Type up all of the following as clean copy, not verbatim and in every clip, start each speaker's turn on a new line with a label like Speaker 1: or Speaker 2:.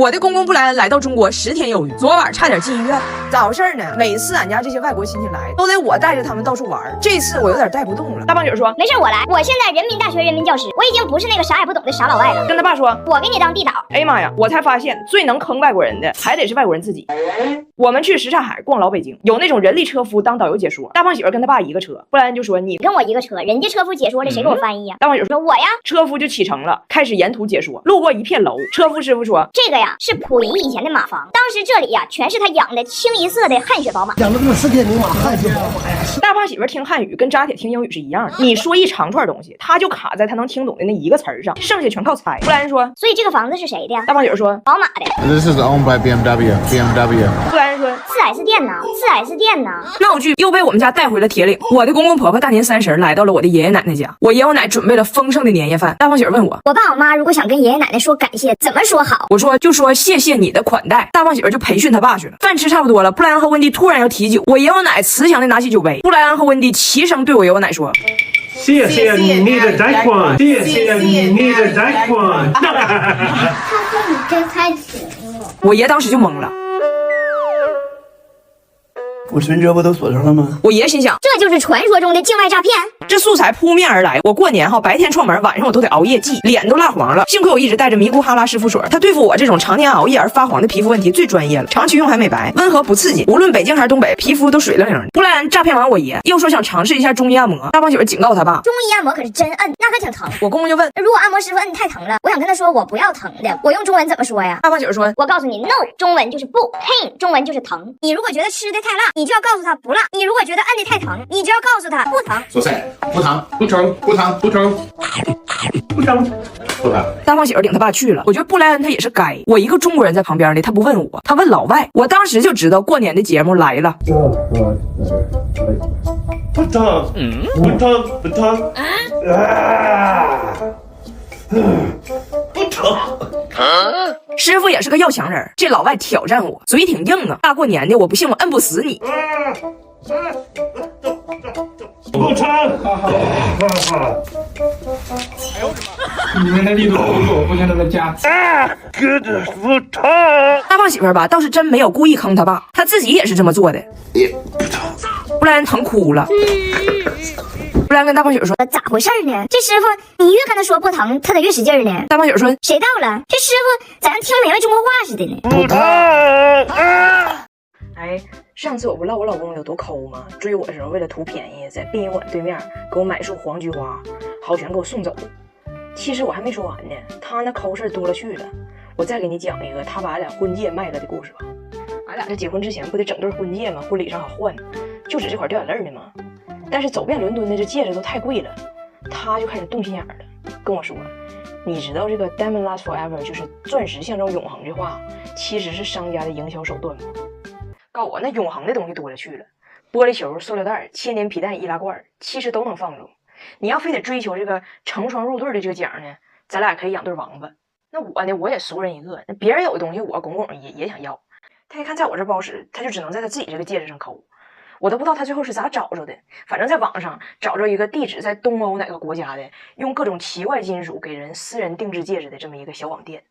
Speaker 1: 我的公公布莱恩来到中国10天有余，昨晚差点进医院。咋回事呢？每次俺家这些外国亲戚来，都得我带着他们到处玩。这次我有点带不动了。大胖姐说：“
Speaker 2: 没事，我来。我现在人民大学人民教师，我已经不是那个啥也不懂的傻老外了。”
Speaker 1: 跟他爸说：“
Speaker 2: 我给你当地导。”
Speaker 1: 哎呀妈呀！我才发现最能坑外国人的还得是外国人自己。我们去什刹海逛老北京，有那种人力车夫当导游解说。大胖媳妇跟他爸一个车，布莱恩就说：“你
Speaker 2: 跟我一个车，人家车夫解说了，谁给我翻译呀？”
Speaker 1: 大胖媳妇
Speaker 2: 说：“我呀。”
Speaker 1: 车夫就启程了，开始沿途解说。路过一片楼，车夫师傅说：“
Speaker 2: 这个呀是溥仪以前的马房，当时这里呀全是他养的清一色的汗血宝马，
Speaker 3: 养了这么10天的马，汗血宝马呀。”
Speaker 1: 大胖媳妇听汉语跟扎铁听英语是一样的，你说一长串东西，他就卡在他能听懂的那一个词儿上，剩下全靠猜。布莱恩说：“
Speaker 2: 所以这个房子是谁的呀？”
Speaker 1: 大胖媳妇说：“
Speaker 2: 宝马的。”
Speaker 4: This is owned by BMW.
Speaker 1: 布莱恩说
Speaker 2: ：“4S 店呢？4S 店呢？”
Speaker 1: 闹剧又被我们家带回了铁岭。我的公公婆婆大年30来到了我的爷爷奶奶家，我爷爷奶准备了丰盛的年夜饭。大胖媳妇问我：“
Speaker 2: 我爸我妈如果想跟爷爷奶奶说感谢，怎么说好？”
Speaker 1: 我说：“就说谢谢你的款待。”大胖媳妇就培训他爸去了。饭吃差不多了，布莱恩和温蒂突然要提酒，我爷爷奶慈祥的拿起酒杯，布莱恩和温蒂齐声对我爷爷奶说：“
Speaker 5: 谢谢你的贷款，谢谢你的贷款。”
Speaker 6: 他说你真开心了。
Speaker 1: 我爷当时就懵了。
Speaker 3: 我存折不都锁上了吗？
Speaker 1: 我爷心想，
Speaker 2: 这就是传说中的境外诈骗。
Speaker 1: 这素材扑面而来。我过年白天串门，晚上我都得熬夜记，脸都蜡黄了。幸亏我一直带着迷菇哈拉湿肤水，它对付我这种常年熬夜而发黄的皮肤问题最专业了。长期用还美白，温和不刺激，无论北京还是东北，皮肤都水灵灵的。布莱恩诈骗完我爷，又说想尝试一下中医按摩。大胖媳妇警告他爸，
Speaker 2: 中医按摩可是真摁，那可挺疼。
Speaker 1: 我公公就问，
Speaker 2: 如果按摩师傅摁太疼了，我想跟他说我不要疼的，我用中文怎么说呀？
Speaker 1: 大胖媳妇说，
Speaker 2: 我告诉你 ，no， 中文就是不 ，pain 中文就是疼。你如果觉得吃的太辣，你就要告诉他不辣；你如果觉得摁的太疼，你就要告诉他不疼。
Speaker 4: 说菜不疼不疼不疼不疼不疼不疼。
Speaker 1: 大胖媳妇领他爸去了。我觉得布莱恩他也是该，我一个中国人在旁边呢，他不问我，他问老外，我当时就知道过年的节目来了。
Speaker 5: 不疼，不疼，不疼，不疼。
Speaker 1: 师傅也是个要强人，这老外挑战我，嘴挺硬啊。大过年的，我不信我摁不死你。
Speaker 5: 不疼。
Speaker 7: 你们的力度不足，我不现在在家。
Speaker 5: 不疼。
Speaker 1: 大胖媳妇吧，倒是真没有故意坑他爸，他自己也是这么做的。布莱恩疼哭了。布莱恩跟大胖媳妇说：“
Speaker 2: 咋回事呢？这师傅，你越跟他说不疼，他咋越使劲呢？”
Speaker 1: 大胖媳妇说：“
Speaker 2: 谁到了？这师傅咋听明白中国话似的呢？”
Speaker 5: 不疼。
Speaker 1: 哎，上次我不唠我老公有多抠吗？追我的时候为了图便宜，在殡仪馆对面给我买束黄菊花，好全给我送走。其实我还没说完呢，他那抠事多了去了。我再给你讲一个他把俺俩婚戒卖了的故事吧。俺俩这结婚之前不得整对婚戒吗？婚礼上好换，就指这块掉眼泪的吗？但是走遍伦敦的这戒指都太贵了，他就开始动心眼了，跟我说：“你知道这个 Diamond Lasts Forever 就是钻石象征永恒这话，其实是商家的营销手段吗？”告我那永恒的东西多了去了，玻璃球、塑料袋、千年皮带、易拉罐，其实都能放住。你要非得追求这个成双入对的这个奖呢，咱俩可以养对王八。那我呢，我也俗人一个，那别人有的东西我公公也想要。他一看在我这不好使，他就只能在他自己这个戒指上抠。我都不知道他最后是咋找着的，反正在网上找着一个地址在东欧哪个国家的，用各种奇怪金属给人私人定制戒指的这么一个小网店，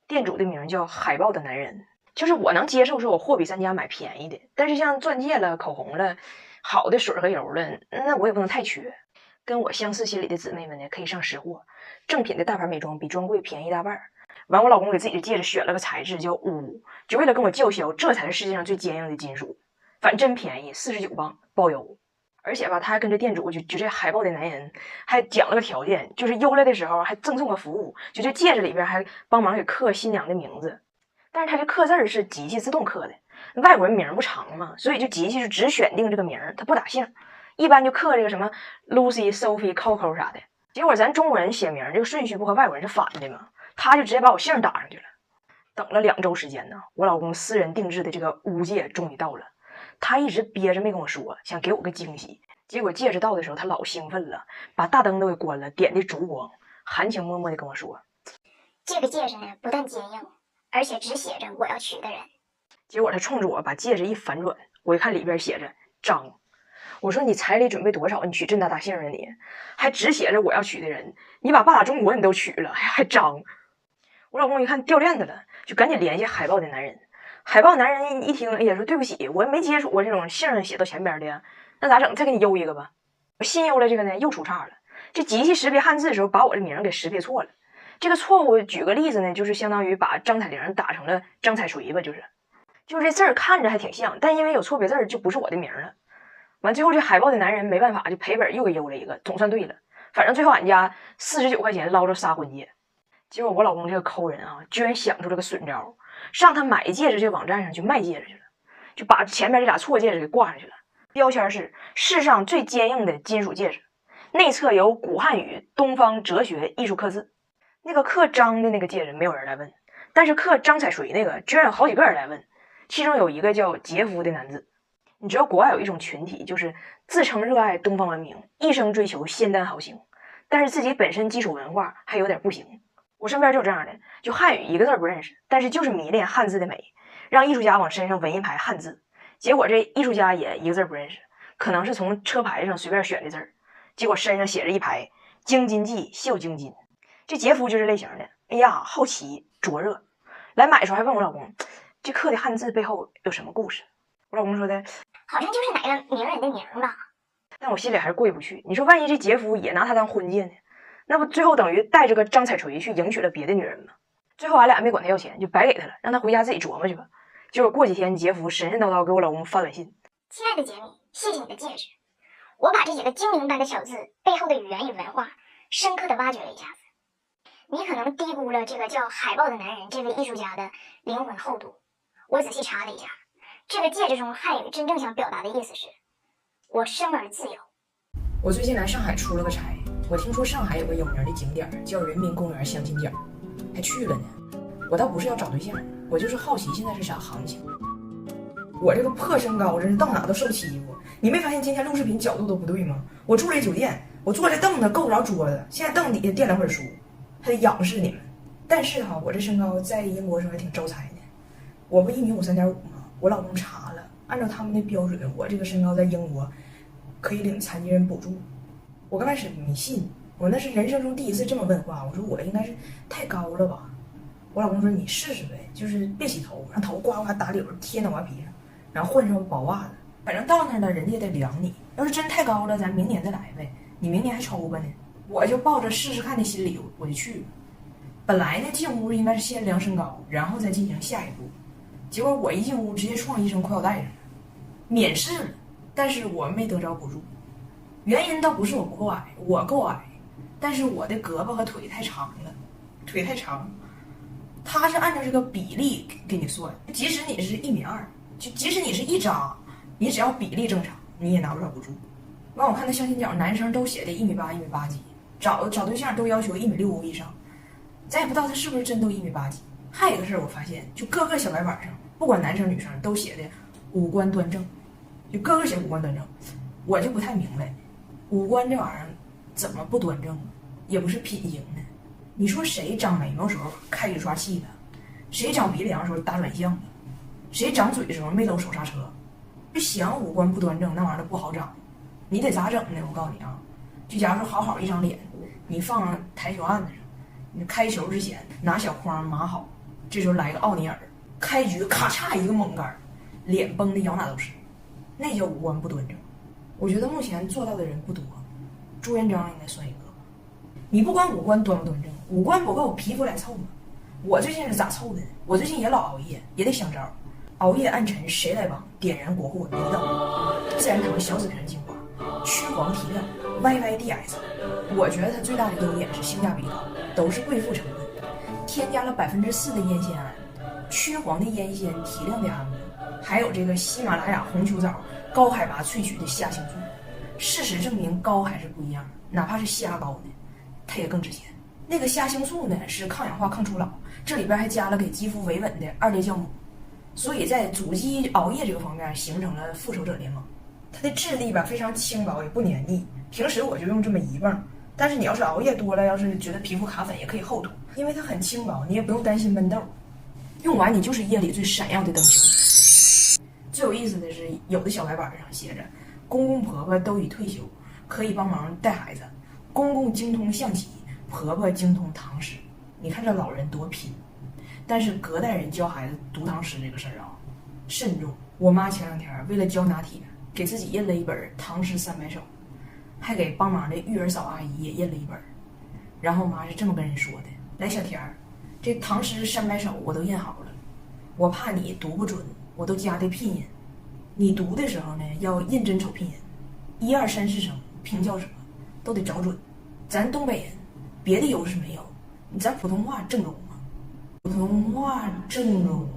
Speaker 1: 店主的名叫海豹的男人。就是我能接受是我货比三家买便宜的，但是像钻戒了、口红了、好的水和油了，那我也不能太缺。跟我相似心理的姊妹们呢，可以上实货，正品的大牌美妆比专柜便宜大半。完，我老公给自己的戒指选了个材质叫钨，就为了跟我叫嚣，这才是世界上最坚硬的金属。反正真便宜，49磅包邮。而且吧，他还跟这店主就这海豹的男人还讲了个条件，就是邮来的时候还赠送个服务，就这戒指里边还帮忙给刻新娘的名字。但是他这刻字是机器自动刻的，外国人名不长嘛，所以就机器就只选定这个名，他不打姓，一般就刻这个什么 Lucy、Sophie、Coco 啥的。结果咱中国人写名这个顺序不和外国人是反的嘛，他就直接把我姓打上去了。等了2周时间呢，我老公私人定制的这个钨戒终于到了。他一直憋着没跟我说，想给我个惊喜。结果戒指到的时候，他老兴奋了，把大灯都给关了，点的烛光，含情脉脉的跟我说：“
Speaker 6: 这个戒指呢，不但坚硬，而且只写着我要娶的人。”
Speaker 1: 结果他冲着我把戒指一反转，我一看里边写着张。我说：“你彩礼准备多少？你娶这么大姓啊你？还只写着我要娶的人，你把霸打中国你都娶了，还张。”我老公一看掉链子了，就赶紧联系海豹的男人。海豹男人一听，哎呀，说对不起，我没接触过这种姓写到前边的呀，那咋整？再给你邮一个吧。我新邮了这个呢，又出岔了。这机器识别汉字的时候，把我的名给识别错了。这个错误举个例子呢，就是相当于把张彩玲打成了张彩锤吧，就是这字儿看着还挺像，但因为有错别字就不是我的名了。完最后这海豹的男人没办法，就赔本又给邮了一个，总算对了。反正最后俺家49块钱捞着仨婚戒。结果我老公这个抠人啊，居然想出了个损招，上他买戒指这网站上去卖戒指去了，就把前面这俩错戒指给挂上去了。标签是世上最坚硬的金属戒指，内侧有古汉语、东方哲学艺术刻字。那个刻张的那个戒指没有人来问，但是刻张彩锤那个居然有好几个人来问，其中有一个叫杰夫的男子。你知道国外有一种群体，就是自称热爱东方文明，一生追求仙丹好行，但是自己本身基础文化还有点不行。我身边就有这样的，就汉语一个字不认识，但是就是迷恋汉字的美，让艺术家往身上纹一排汉字，结果这艺术家也一个字不认识，可能是从车牌上随便选的字儿，结果身上写着一排京津冀绣京津。这杰夫就是类型的，哎呀，好奇灼热，来买的时候还问我老公，这刻的汉字背后有什么故事？我老公说的，
Speaker 6: 好像就是哪个名人的名吧。
Speaker 1: 但我心里还是过意不去。你说万一这杰夫也拿他当婚戒呢？那不最后等于带着个张彩锤去迎娶了别的女人吗？最后俺俩没管他要钱，就白给他了，让他回家自己琢磨去吧。结果过几天，杰夫神神叨叨给我老公发短信：
Speaker 6: 亲爱的杰米，谢谢你的戒指，我把这几个精灵般的小字背后的语言与文化深刻的挖掘了一下子。你可能低估了这个叫海豹的男人这位艺术家的灵魂厚度。我仔细查了一下，这个戒指中汉语真正想表达的意思是我生而自由。
Speaker 1: 我最近来上海出了个差，我听说上海有个有名的景点叫人民公园相亲角，还去了呢。我倒不是要找对象，我就是好奇现在是啥行情。我这个破身高真是到哪都受欺负。你没发现今天录视频角度都不对吗？我住这酒店，我坐这凳子够不着桌子，现在凳底下垫两本书，还得仰视你们。但是哈，我这身高在英国时候还挺招财的。我不1.5米3.5吗？我老公查了，按照他们的标准，我这个身高在英国可以领残疾人补助。我刚开始没信，我那是人生中第一次这么问话，我说我应该是太高了吧。我老公说你试试呗，就是别洗头，让头呱呱打绺贴脑瓜皮上，然后换上薄袜子，反正到那儿了人家也得量你，要是真太高了咱明年再来呗，你明年还抽吧呢。我就抱着试试看的心理我就去了。本来呢进屋应该是先量身高，然后再进行下一步，结果我一进屋直接撞医生裤腰带上了，免试了，但是我没得着补助。原因倒不是我不够矮，我够矮，但是我的胳膊和腿太长了，腿太长。他是按照这个比例给你算，即使你是1.2米，就即使你是1扎，你只要比例正常，你也拿不着补助。完我看那相亲角男生都写的1.8米、1.8米几，找对象都要求1.65米以上，咱也不知道他是不是真都1.8米几。还有一个事儿我发现，就各个小白板上，不管男生女生都写的五官端正，就各个写五官端正，我就不太明白。五官这玩意儿怎么不端正？也不是品行呢。你说谁长眉毛时候开雨刷器的？谁长鼻梁时候打转向的？谁长嘴的时候没搂手刹车？就想五官不端正，那玩意儿不好长。你得咋整呢？我告诉你啊，就假如说好好一张脸，你放台球案子上，你开球之前拿小筐码好，这时候来个奥尼尔，开局咔嚓一个猛杆，脸崩的摇哪都是，那叫五官不端正。我觉得目前做到的人不多，朱元璋应该算一个。你不管五官端不端正，五官不够皮肤来凑嘛。我最近是咋凑的呢？我最近也老熬夜，也得想招。熬夜暗沉谁来帮？点燃国货一灯，自然堂小紫瓶精华，驱黄提亮 YYDS。我觉得它最大的优点是性价比高，都是贵妇成分，添加了4%的烟酰胺，驱黄的烟酰提亮的氨酯，还有这个喜马拉雅红球藻高海拔萃取的虾青素。事实证明高还是不一样的，哪怕是虾膏呢，它也更值钱。那个虾青素呢是抗氧化抗初老，这里边还加了给肌肤维稳的2类酵母，所以在阻击熬夜这个方面形成了复仇者联盟。它的质地吧非常轻薄也不黏腻，平时我就用这么1泵，但是你要是熬夜多了，要是觉得皮肤卡粉也可以厚涂，因为它很轻薄，你也不用担心闷痘，用完你就是夜里最闪耀的灯球。最有意思的是，有的小白板上写着公公婆婆都已退休，可以帮忙带孩子，公公精通象棋，婆婆精通唐诗。你看这老人多拼。但是隔代人教孩子读唐诗这个事儿啊，慎重。我妈前2天为了教拿铁，给自己印了一本《唐诗300首》，还给帮忙的育儿嫂阿姨也印了一本。然后妈是这么跟人说的：“来，小田儿，这唐诗300首我都印好了，我怕你读不准，我都加的拼音。你读的时候呢，要认真瞅拼音，1、2、3、4声拼叫什么，都得找准。咱东北人别的优势没有，咱普通话正宗嘛，普通话正宗。”